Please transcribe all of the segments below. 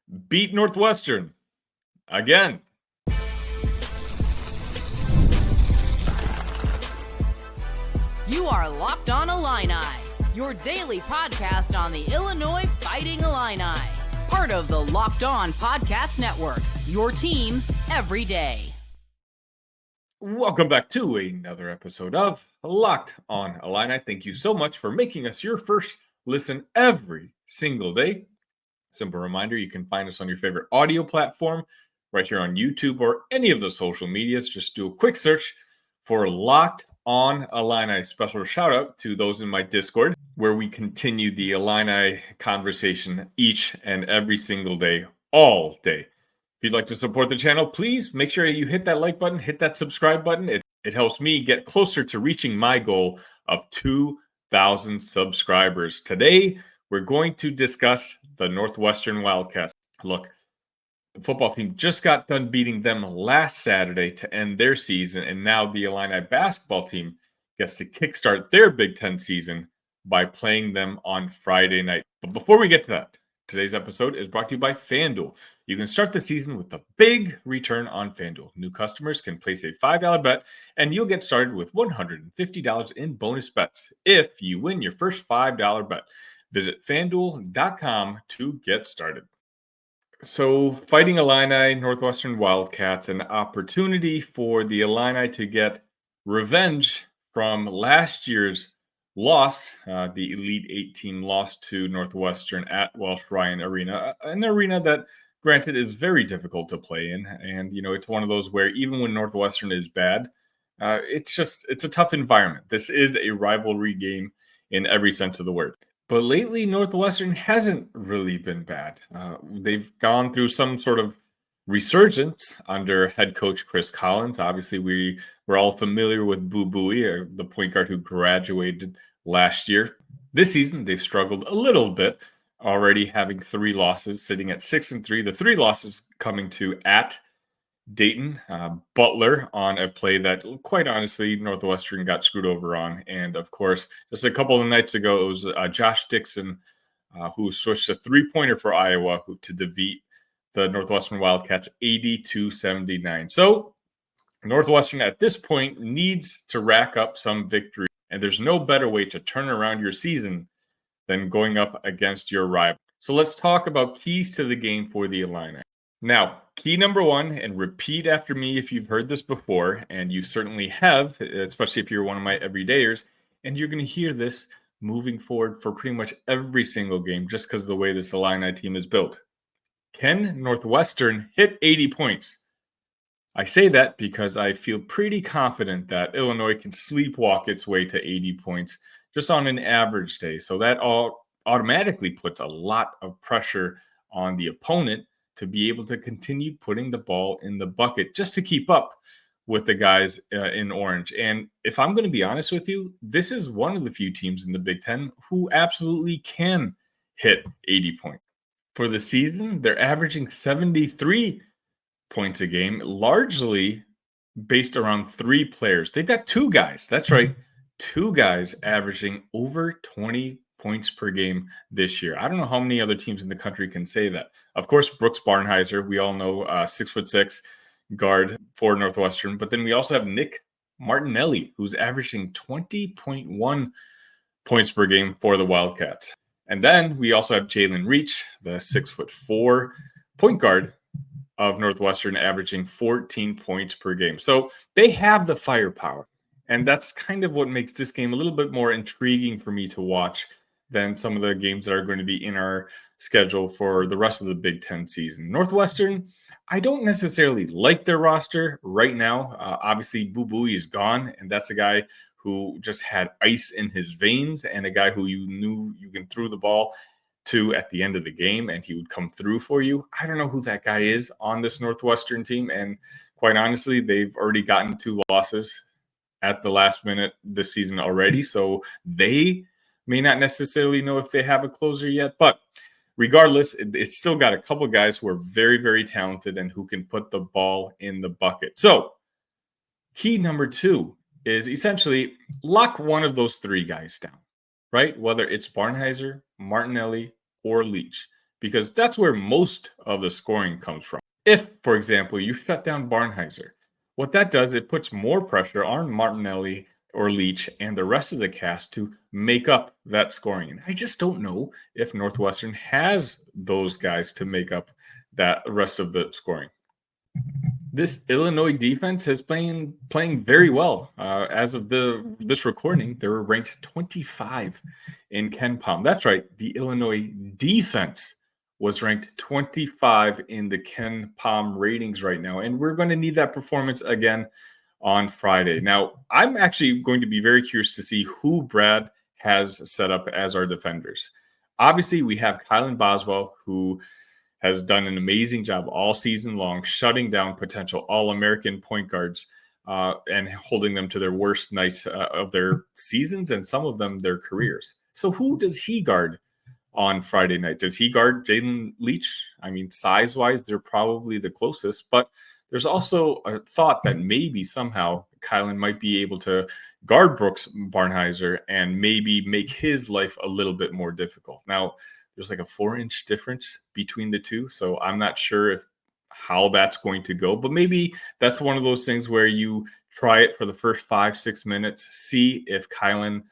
beat Northwestern again. You are Locked On Illini, your daily podcast on the Illinois Fighting Illini. Part of the Locked On Podcast Network, your team every day. Welcome back to another episode of Locked On Illini. Thank you so much for making us your first listen every single day. Simple reminder, you can find us on your favorite audio platform right here on YouTube or any of the social medias. Just do a quick search for Locked On Illini. Special shout out to those in my Discord, where we continue the Illini conversation each and every single day, all day. If you'd like to support the channel, please make sure you hit that like button, hit that subscribe button. It helps me get closer to reaching my goal of 2,000 subscribers. Today, we're going to discuss the Northwestern Wildcats. Look, the football team just got done beating them last Saturday to end their season, and now the Illini basketball team gets to kickstart their Big Ten season by playing them on Friday night. But before we get to that, today's episode is brought to you by FanDuel. You can start the season with a big return on FanDuel. New customers can place a $5 bet, and you'll get started with $150 in bonus bets if you win your first $5 bet. Visit FanDuel.com to get started. So, Fighting Illini, Northwestern Wildcats, an opportunity for the Illini to get revenge from last year's loss. The Elite Eight team lost to Northwestern at Welsh Ryan Arena, an arena that, granted, is very difficult to play in. And, it's one of those where even when Northwestern is bad, it's a tough environment. This is a rivalry game in every sense of the word. But lately, Northwestern hasn't really been bad. They've gone through some sort of resurgence under head coach Chris Collins. Obviously, we're all familiar with Boo Buie, the point guard who graduated last year. This season, they've struggled a little bit, already having 3 losses, sitting at 6-3. The 3 losses coming to at Dayton, Butler on a play that, quite honestly, Northwestern got screwed over on. And, of course, just a couple of nights ago, it was Josh Dixon who switched a three-pointer for Iowa to defeat the Northwestern Wildcats 80-79. So, Northwestern at this point needs to rack up some victory. And there's no better way to turn around your season than going up against your rival. So let's talk about keys to the game for the Illini. Now, key number 1, and repeat after me if you've heard this before, and you certainly have, especially if you're one of my everydayers, and you're going to hear this moving forward for pretty much every single game just because of the way this Illini team is built. Can Northwestern hit 80 points? I say that because I feel pretty confident that Illinois can sleepwalk its way to 80 points just on an average day. So that all automatically puts a lot of pressure on the opponent to be able to continue putting the ball in the bucket just to keep up with the guys in orange. And if I'm going to be honest with you, this is one of the few teams in the Big Ten who absolutely can hit 80 points. For the season, they're averaging 73 points a game, largely based around 3 players. They've got 2 guys. That's right. 2 guys averaging over 20 points per game this year. I don't know how many other teams in the country can say that. Of course, Brooks Barnhizer, we all know, 6'6" guard for Northwestern. But then we also have Nick Martinelli, who's averaging 20.1 points per game for the Wildcats. And then we also have Jalen Reach, the 6'4" point guard of Northwestern, averaging 14 points per game. So they have the firepower. And that's kind of what makes this game a little bit more intriguing for me to watch than some of the games that are going to be in our schedule for the rest of the Big Ten season. Northwestern, I don't necessarily like their roster right now. Obviously, Boo Buie is gone, and that's a guy who just had ice in his veins and a guy who you knew you can throw the ball to at the end of the game and he would come through for you. I don't know who that guy is on this Northwestern team, and quite honestly, they've already gotten 2 losses at the last minute this season already, so they may not necessarily know if they have a closer yet, but regardless, it's still got a couple guys who are very, very talented and who can put the ball in the bucket. So key number 2 is essentially lock one of those 3 guys down, right? Whether it's Barnhizer, Martinelli, or Leach. because that's where most of the scoring comes from. If, for example, you shut down Barnhizer, what that does, it puts more pressure on Martinelli or Leach and the rest of the cast to make up that scoring. And I just don't know if Northwestern has those guys to make up that rest of the scoring. This Illinois defense has been playing very well. As of this recording, they were ranked 25 in KenPom. That's right. The Illinois defense was ranked 25 in the KenPom ratings right now. And we're going to need that performance again on Friday. Now, I'm actually going to be very curious to see who Brad has set up as our defenders. Obviously, we have Kylan Boswell, who has done an amazing job all season long, shutting down potential All-American point guards and holding them to their worst nights of their seasons and some of them their careers. So who does he guard on Friday night? Does he guard Jalen Leach? I mean, size-wise, they're probably the closest, but there's also a thought that maybe somehow Kylan might be able to guard Brooks Barnhizer and maybe make his life a little bit more difficult. Now, there's like a 4-inch difference between the two, so I'm not sure how that's going to go, but maybe that's one of those things where you try it for the first 5-6 minutes, see if Kylan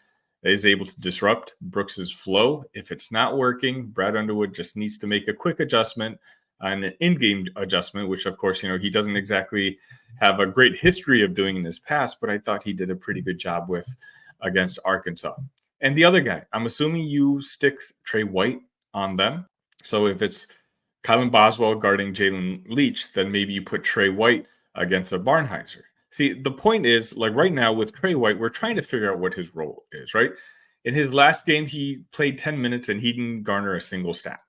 is able to disrupt Brooks's flow. If it's not working, Brad Underwood just needs to make a quick adjustment, an in-game adjustment, which of course, he doesn't exactly have a great history of doing in his past, but I thought he did a pretty good job with against Arkansas. And the other guy, I'm assuming you stick Trey White on them. So if it's Kylan Boswell guarding Jalen Leach, then maybe you put Trey White against a Barnhizer. See, the point is, like right now with Trey White, we're trying to figure out what his role is, right? In his last game, he played 10 minutes and he didn't garner a single stat.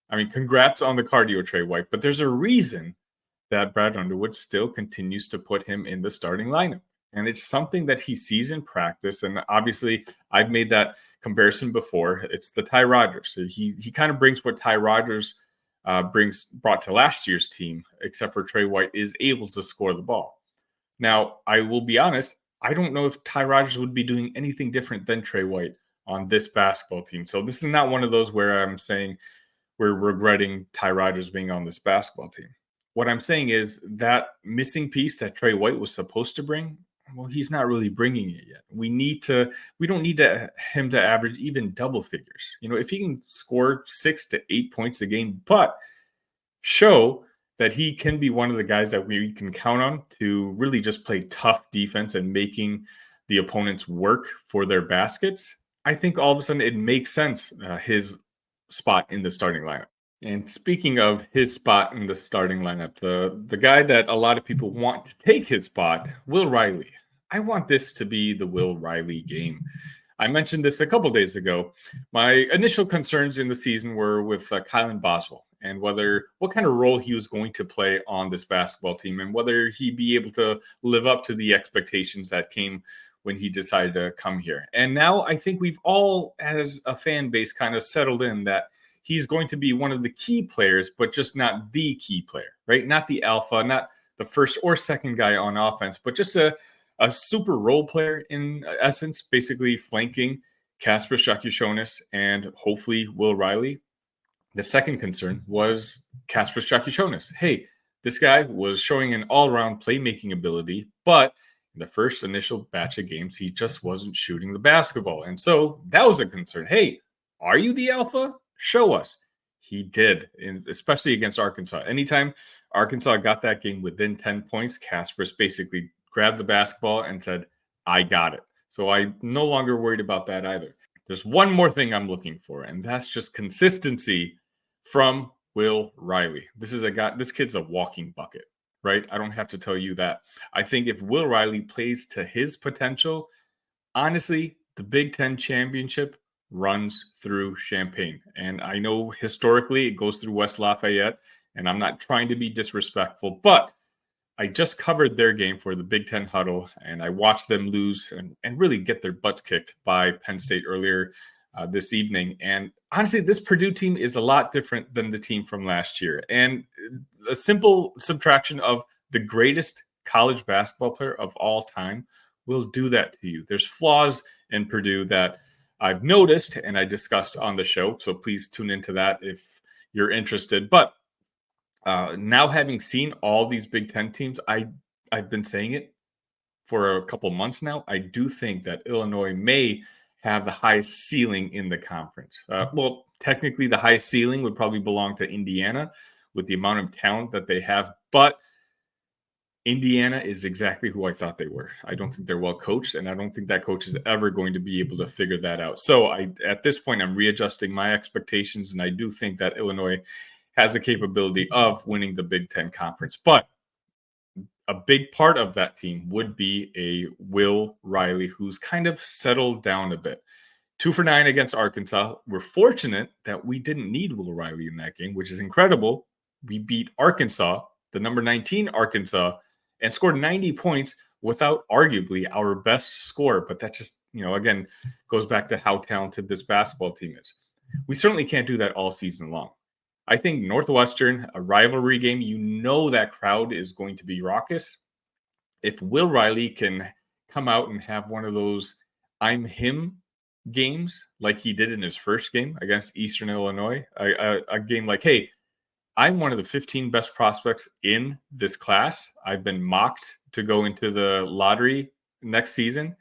I mean, congrats on the cardio, Trey White, but there's a reason that Brad Underwood still continues to put him in the starting lineup. And it's something that he sees in practice. And obviously, I've made that comparison before. It's the Ty Rodgers. So he kind of brings what Ty Rodgers brought to last year's team, except for Trey White is able to score the ball. Now, I will be honest, I don't know if Ty Rodgers would be doing anything different than Trey White on this basketball team. So this is not one of those where I'm saying we're regretting Ty Rodgers being on this basketball team. What I'm saying is that missing piece that Trey White was supposed to bring, well, he's not really bringing it yet. We don't need him to average even double figures. If he can score 6 to 8 points a game, but show that he can be one of the guys that we can count on to really just play tough defense and making the opponents work for their baskets, I think all of a sudden it makes sense, his spot in the starting lineup. And speaking of his spot in the starting lineup, the guy that a lot of people want to take his spot, Will Riley. I want this to be the Will Riley game. I mentioned this a couple days ago. My initial concerns in the season were with Kylan Boswell and what kind of role he was going to play on this basketball team and whether he'd be able to live up to the expectations that came when he decided to come here. And now I think we've all, as a fan base, kind of settled in that he's going to be one of the key players, but just not the key player, right? Not the alpha, not the first or second guy on offense, but just a super role player in essence, basically flanking Kasper Shakushonis and hopefully Will Riley. The second concern was Kasper Shakushonis. Hey, this guy was showing an all-around playmaking ability, but in the first initial batch of games, he just wasn't shooting the basketball. And so that was a concern. Hey, are you the alpha? Show us. He did, especially against Arkansas. Anytime Arkansas got that game within 10 points, Kasper's basically grabbed the basketball and said, I got it. So I'm no longer worried about that either. There's one more thing I'm looking for, and that's just consistency from Will Riley. This kid's a walking bucket, right? I don't have to tell you that. I think if Will Riley plays to his potential, honestly, the Big Ten championship runs through Champaign. And I know historically it goes through West Lafayette, and I'm not trying to be disrespectful, but I just covered their game for the Big Ten Huddle, and I watched them lose and really get their butts kicked by Penn State earlier this evening. And honestly, this Purdue team is a lot different than the team from last year. And a simple subtraction of the greatest college basketball player of all time will do that to you. There's flaws in Purdue that I've noticed and I discussed on the show. So please tune into that if you're interested. But now having seen all these Big Ten teams, I've been saying it for a couple months now. I do think that Illinois may have the highest ceiling in the conference. Well, technically, the highest ceiling would probably belong to Indiana with the amount of talent that they have. But Indiana is exactly who I thought they were. I don't think they're well coached, and I don't think that coach is ever going to be able to figure that out. So at this point, I'm readjusting my expectations, and I do think that Illinois has the capability of winning the Big Ten Conference. But a big part of that team would be a Will Riley, who's kind of settled down a bit. 2 for 9 against Arkansas. We're fortunate that we didn't need Will Riley in that game, which is incredible. We beat Arkansas, the number 19 Arkansas, and scored 90 points without arguably our best scorer. But that just, again, goes back to how talented this basketball team is. We certainly can't do that all season long. I think Northwestern, a rivalry game, that crowd is going to be raucous. If Will Riley can come out and have one of those I'm him games like he did in his first game against Eastern Illinois, a game like, hey, I'm one of the 15 best prospects in this class. I've been mocked to go into the lottery next season.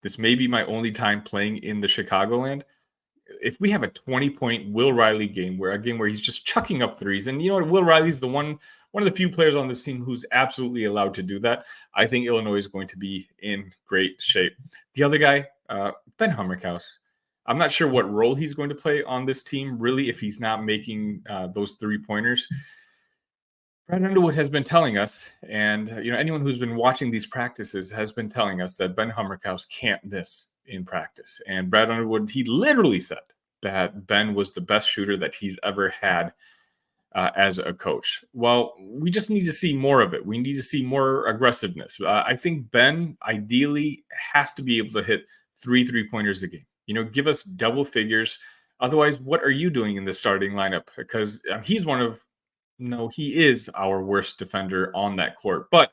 This may be my only time playing in the Chicagoland. If we have a 20-point Will Riley game, where he's just chucking up threes, and Will Riley's the one of the few players on this team who's absolutely allowed to do that, I think Illinois is going to be in great shape. The other guy, Ben Hummerkaus. I'm not sure what role he's going to play on this team, really, if he's not making those 3-pointers. Brad Underwood has been telling us, and anyone who's been watching these practices has been telling us that Ben Hummerkaus can't miss in practice. And Brad Underwood, he literally said that Ben was the best shooter that he's ever had as a coach. Well, we just need to see more of it. We need to see more aggressiveness. I think Ben ideally has to be able to hit 3-pointers a game. Give us double figures. Otherwise, what are you doing in the starting lineup? Because he is our worst defender on that court. But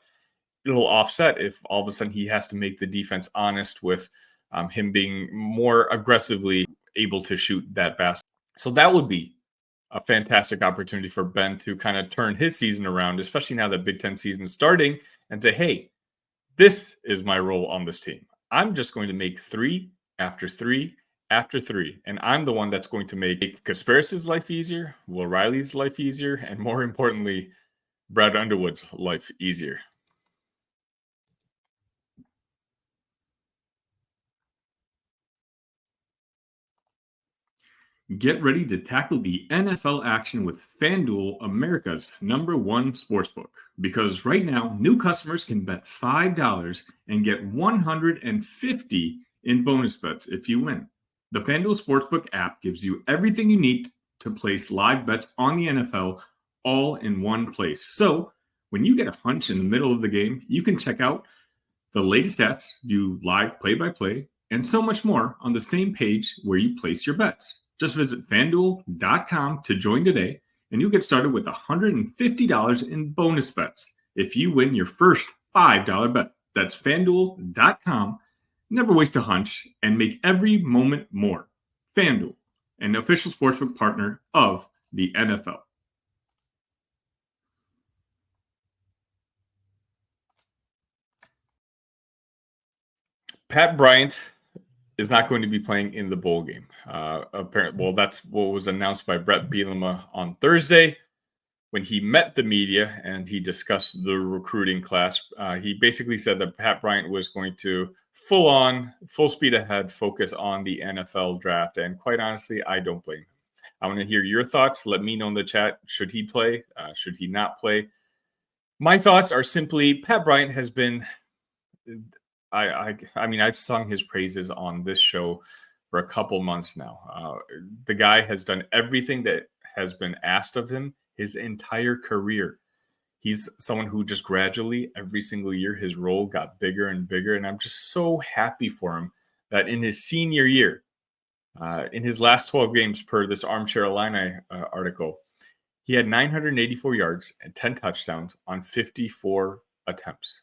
it'll offset if all of a sudden he has to make the defense honest with him being more aggressively able to shoot that basket. So that would be a fantastic opportunity for Ben to kind of turn his season around, especially now that Big Ten season is starting, and say, hey, this is my role on this team. I'm just going to make 3 after 3 after 3. And I'm the one that's going to make Kasparis' life easier, Will Riley's life easier, and more importantly, Brad Underwood's life easier. Get ready to tackle the NFL action with FanDuel, America's #1 sportsbook. Because right now, new customers can bet $5 and get $150 in bonus bets if you win. The FanDuel Sportsbook app gives you everything you need to place live bets on the NFL all in one place. So when you get a hunch in the middle of the game, you can check out the latest stats, view live play-by-play, and so much more on the same page where you place your bets. Just visit FanDuel.com to join today, and you'll get started with $150 in bonus bets if you win your first $5 bet. That's FanDuel.com. Never waste a hunch and make every moment more. FanDuel, an official sportsbook partner of the NFL. Pat Bryant is not going to be playing in the bowl game. Apparently, well, that's what was announced by Brett Bielema on Thursday when he met the media and he discussed the recruiting class. He basically said that Pat Bryant was going to full speed ahead, focus on the NFL draft. And quite honestly, I don't blame him. I want to hear your thoughts. Let me know in the chat. Should he play? Should he not play? My thoughts are simply Pat Bryant has been I mean, I've sung his praises on this show for a couple months now. The guy has done everything that has been asked of him his entire career. He's someone who just gradually, every single year, his role got bigger and bigger. And I'm just so happy for him that in his senior year, in his last 12 games per this Armchair Illini article, he had 984 yards and 10 touchdowns on 54 attempts.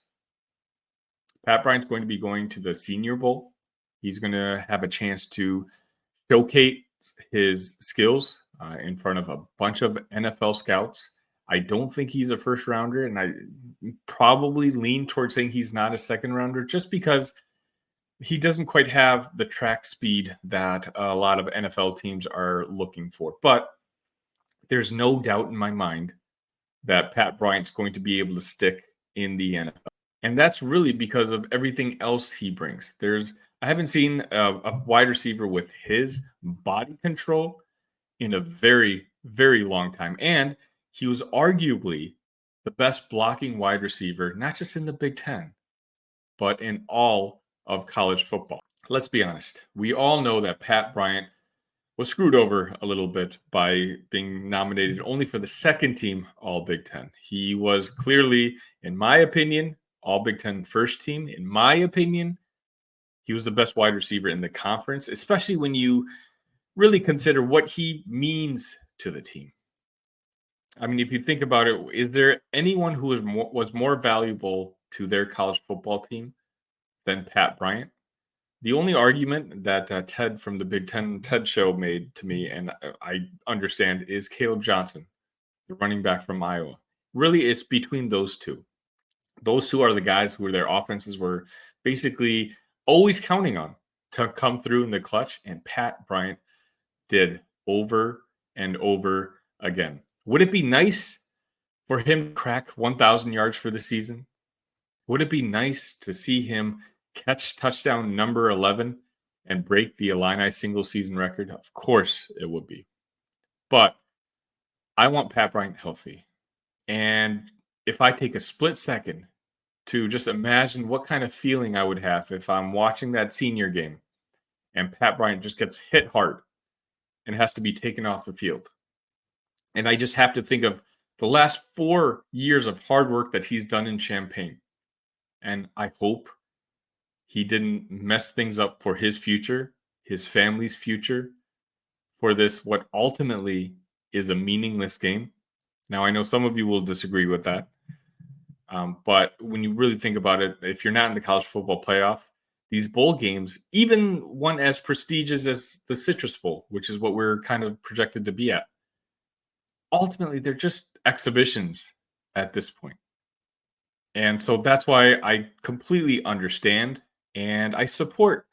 Pat Bryant's going to be going to the Senior Bowl. He's going to have a chance to showcase his skills in front of a bunch of NFL scouts. I don't think he's a first rounder, and I probably lean towards saying he's not a second rounder just because he doesn't quite have the track speed that a lot of NFL teams are looking for. But there's no doubt in my mind that Pat Bryant's going to be able to stick in the NFL. And that's really because of everything else he brings. I haven't seen a wide receiver with his body control in a very, very long time. And he was arguably the best blocking wide receiver, not just in the Big Ten, but in all of college football. Let's be honest. We all know that Pat Bryant was screwed over a little bit by being nominated only for the second team All Big Ten. He was clearly, in my opinion, All Big Ten first team. In my opinion, he was the best wide receiver in the conference, especially when you really consider what he means to the team. I mean, if you think about it, is there anyone who was more valuable to their college football team than Pat Bryant? The only argument that Ted from the Big Ten TED Show made to me, and I understand, is Caleb Johnson, the running back from Iowa. Really, it's between those two. Those two are the guys who their offenses were basically always counting on to come through in the clutch, and Pat Bryant did over and over again. Would it be nice for him to crack 1,000 yards for the season? Would it be nice to see him catch touchdown number 11 and break the Illini single season record? Of course it would be. But I want Pat Bryant healthy. And if I take a split second to just imagine what kind of feeling I would have if I'm watching that senior game and Pat Bryant just gets hit hard and has to be taken off the field. And I just have to think of the last 4 years of hard work that he's done in Champaign. And I hope he didn't mess things up for his future, his family's future, for this, what ultimately is a meaningless game. Now, I know some of you will disagree with that. But when you really think about it, if you're not in the college football playoff, these bowl games, even one as prestigious as the Citrus Bowl, which is what we're kind of projected to be at, ultimately, they're just exhibitions at this point. And so that's why I completely understand and I support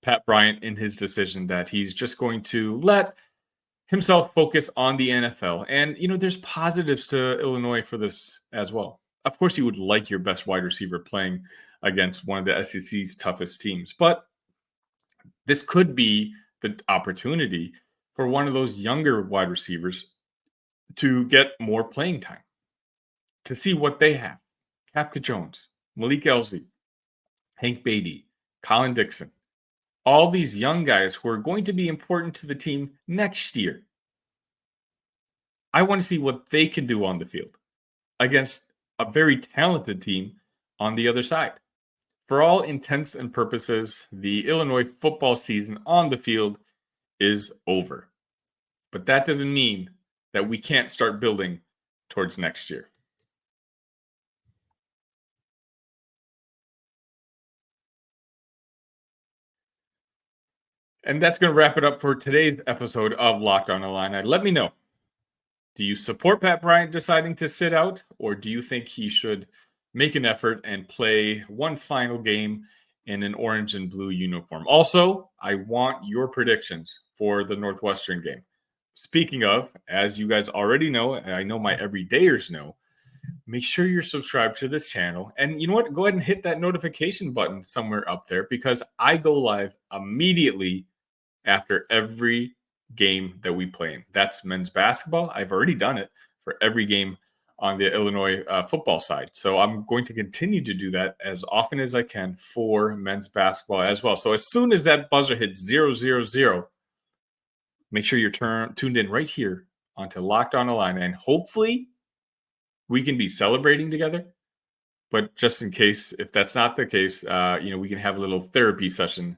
Pat Bryant in his decision that he's just going to let himself focus on the NFL. And, there's positives to Illinois for this as well. Of course, you would like your best wide receiver playing against one of the SEC's toughest teams. But this could be the opportunity for one of those younger wide receivers to get more playing time, to see what they have. Capka Jones, Malik Elzy, Hank Beatty, Colin Dixon, all these young guys who are going to be important to the team next year. I want to see what they can do on the field against a very talented team on the other side. For all intents and purposes, the Illinois football season on the field is over. But that doesn't mean that we can't start building towards next year. And that's going to wrap it up for today's episode of Locked On Illini. Let me know. Do you support Pat Bryant deciding to sit out, or do you think he should make an effort and play one final game in an orange and blue uniform? Also, I want your predictions for the Northwestern game. Speaking of, as you guys already know, and I know my everydayers know, make sure you're subscribed to this channel. And you know what? Go ahead and hit that notification button somewhere up there because I go live immediately after every game that we play in. That's men's basketball. I've already done it for every game on the Illinois football side. So I'm going to continue to do that as often as I can for men's basketball as well. So as soon as that buzzer hits 0-0-0, make sure you're tuned in right here onto Locked On Illini, and hopefully we can be celebrating together. But just in case, if that's not the case, we can have a little therapy session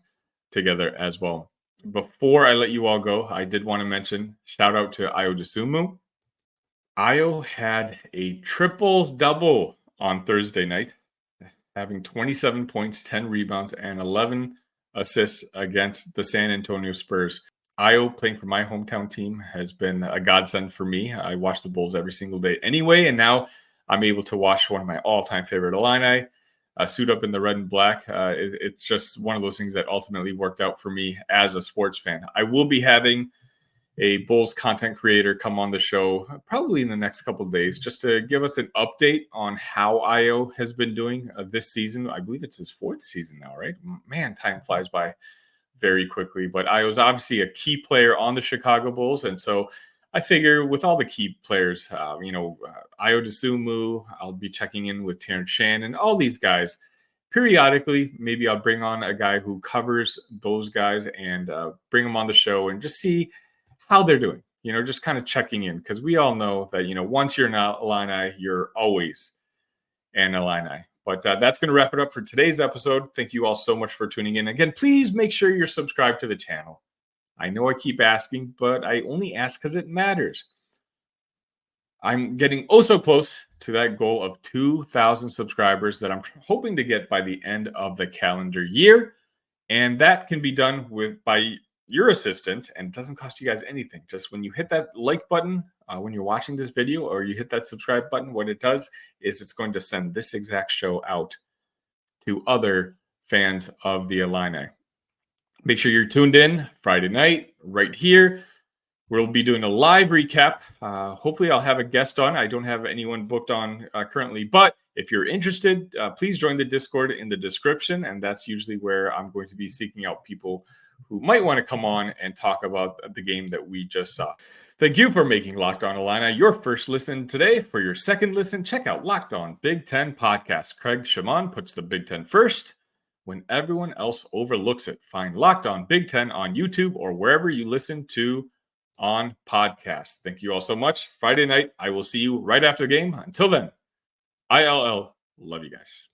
together as well. Before I let you all go, I did want to mention, shout out to Ayo Dosunmu. Ayo had a triple-double on Thursday night, having 27 points, 10 rebounds, and 11 assists against the San Antonio Spurs. Ayo playing for my hometown team has been a godsend for me. I watch the Bulls every single day anyway, and now I'm able to watch one of my all-time favorite Illini suit up in the red and black. It's just one of those things that ultimately worked out for me as a sports fan. I will be having a Bulls content creator come on the show probably in the next couple of days just to give us an update on how Ayo has been doing this season. I believe it's his 4th season now, right? Man, time flies by very quickly. But Ayo's obviously a key player on the Chicago Bulls. And so I figure with all the key players, Ayo Dosunmu, I'll be checking in with Terrence Shannon, all these guys. Periodically, maybe I'll bring on a guy who covers those guys and bring them on the show and just see how they're doing, just kind of checking in, because we all know that, once you're an Illini, you're always an Illini. But that's going to wrap it up for today's episode. Thank you all so much for tuning in. Again, please make sure you're subscribed to the channel. I know I keep asking, but I only ask because it matters. I'm getting so close to that goal of 2,000 subscribers that I'm hoping to get by the end of the calendar year. And that can be done by your assistant, and it doesn't cost you guys anything. Just when you hit that like button when you're watching this video, or you hit that subscribe button, what it does is it's going to send this exact show out to other fans of the Illini. Make sure you're tuned in Friday night right here. We'll be doing a live recap. Hopefully I'll have a guest on. I don't have anyone booked on currently, but if you're interested, please join the Discord in the description, and that's usually where I'm going to be seeking out people who might want to come on and talk about the game that we just saw. Thank you for making Locked On Illini your first listen today. For your second listen, check out Locked On Big Ten Podcast. Craig Shimon puts the Big Ten first when everyone else overlooks it. Find Locked On Big Ten on YouTube or wherever you listen to on podcasts. Thank you all so much. Friday night, I will see you right after the game. Until then, ILL. Love you guys.